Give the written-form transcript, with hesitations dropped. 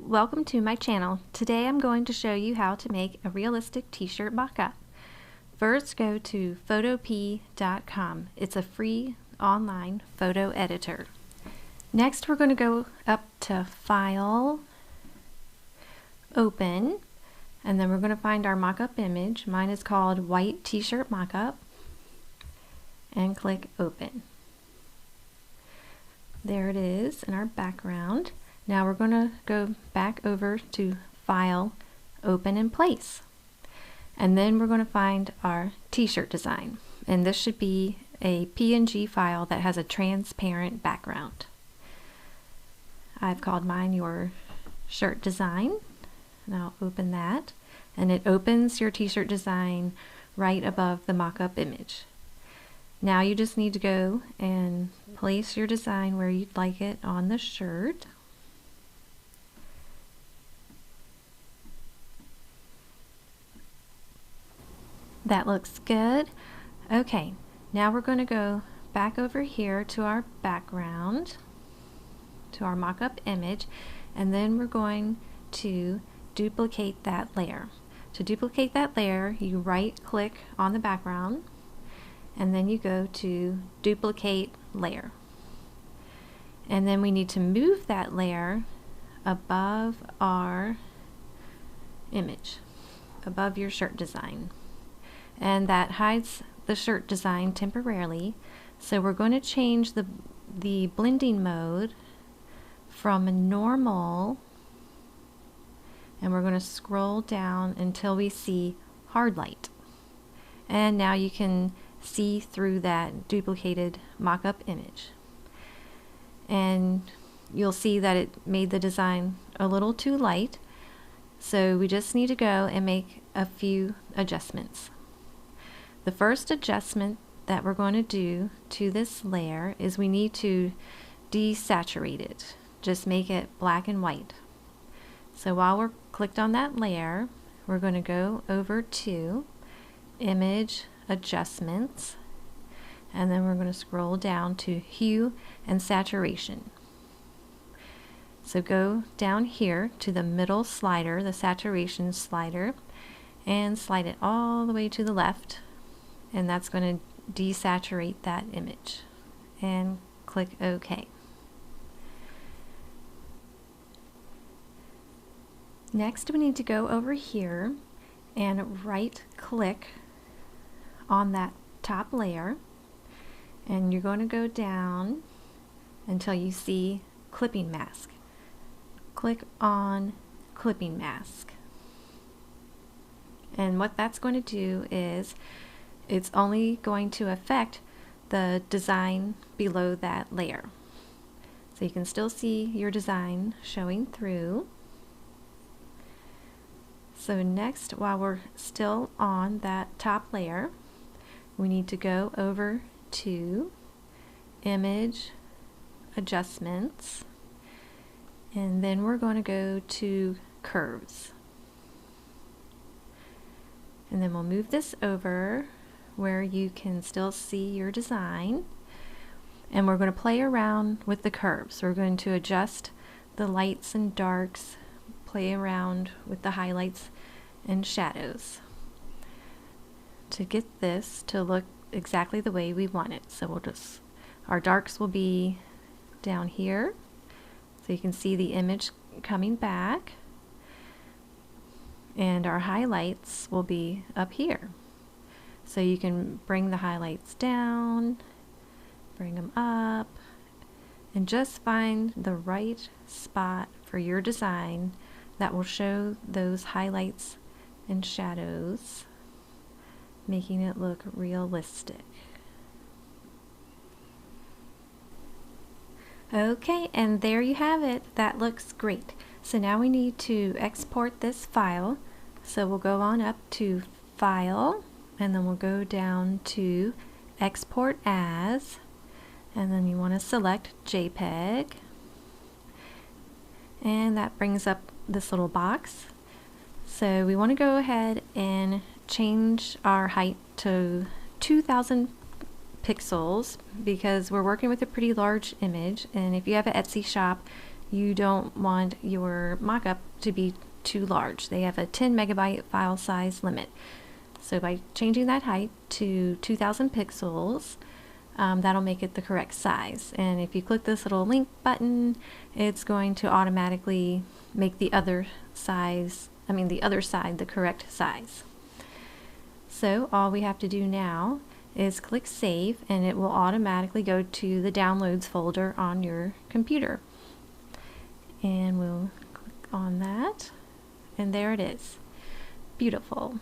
Welcome to my channel. Today I'm going to show you how to make a realistic t-shirt mock-up. First, go to photopea.com. It's a free online photo editor. Next, we're going to go up to File, Open, and then we're going to find our mock-up image. Mine is called White T-shirt Mock-up, and click Open. There it is in our background. Now we're going to go back over to File, Open in Place. And then we're going to find our t-shirt design. And this should be a PNG file that has a transparent background. I've called mine Your Shirt Design. And I'll open that. And it opens your t-shirt design right above the mock-up image. Now you just need to go and place your design where you'd like it on the shirt. That looks good. Okay, now we're going to go back over here to our background, to our mock-up image, and then we're going to duplicate that layer. To duplicate that layer, you right-click on the background, and then you go to Duplicate Layer. And then we need to move that layer above our image, above your shirt design. And that hides the shirt design temporarily. So we're going to change the blending mode from a normal, and we're going to scroll down until we see hard light. And now you can see through that duplicated mock-up image. And you'll see that it made the design a little too light. So we just need to go and make a few adjustments. The first adjustment that we're going to do to this layer is we need to desaturate it. Just make it black and white. So while we're clicked on that layer, we're going to go over to Image Adjustments, and then we're going to scroll down to Hue and Saturation. So go down here to the middle slider, the saturation slider, and slide it all the way to the left. And that's going to desaturate that image. And click OK. Next, we need to go over here and right-click on that top layer. And you're going to go down until you see Clipping Mask. Click on Clipping Mask. And what that's going to do is it's only going to affect the design below that layer. So you can still see your design showing through. So next, while we're still on that top layer, we need to go over to Image Adjustments, and then we're going to go to Curves. And then we'll move this over where you can still see your design, and we're going to play around with the curves. We're going to adjust the lights and darks, play around with the highlights and shadows to get this to look exactly the way we want it. So our darks will be down here, so you can see the image coming back, and our highlights will be up here. So you can bring the highlights down, bring them up, and just find the right spot for your design that will show those highlights and shadows, making it look realistic. Okay, and there you have it. That looks great. So now we need to export this file. So we'll go on up to File, and then we'll go down to Export As, and then you want to select JPEG, and that brings up this little box. So we want to go ahead and change our height to 2000 pixels because we're working with a pretty large image, and if you have an Etsy shop you don't want your mock-up to be too large. They have a 10 megabyte file size limit. So by changing that height to 2000 pixels, that'll make it the correct size. And if you click this little link button, it's going to automatically make the other side the correct size. So all we have to do now is click save, and it will automatically go to the downloads folder on your computer. And we'll click on that, and there it is. Beautiful.